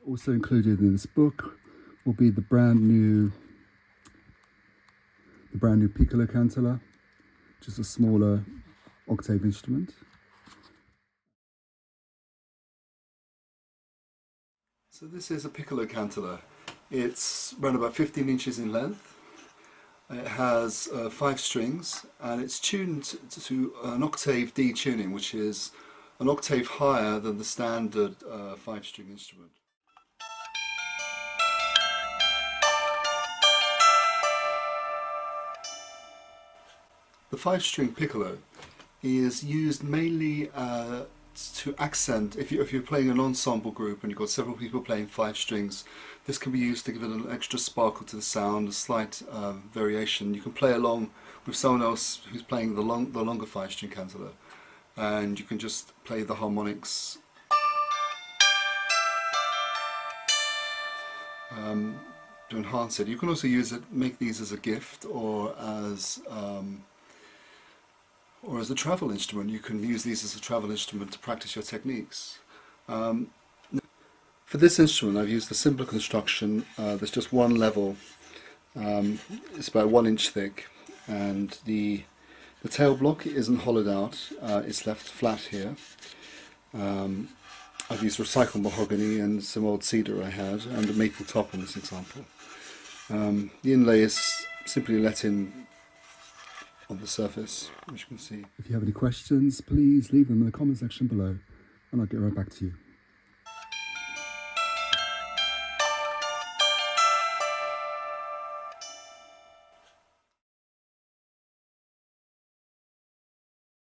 Also included in this book will be the brand new Piccolo kantele, which is a smaller octave instrument. So this is a Piccolo kantele. It's around about 15 inches in length. It has 5 strings, and it's tuned to an octave D tuning, which is an octave higher than the standard 5-string instrument. The 5-string piccolo is used mainly to accent. If you're playing an ensemble group and you've got several people playing 5 strings, this can be used to give it an extra sparkle to the sound, a slight variation. You can play along with someone else who's playing the longer 5-string kantele, and you can just play the harmonics to enhance it. You can also make these as a gift or as a travel instrument. You can use these as a travel instrument to practice your techniques. For this instrument I've used a simpler construction. There's just one level. It's about 1 inch thick, and the tail block isn't hollowed out, it's left flat here. I've used recycled mahogany and some old cedar I had, and a maple top in this example. The inlay is simply let in on the surface, which you can see. If you have any questions, please leave them in the comment section below, and I'll get right back to you.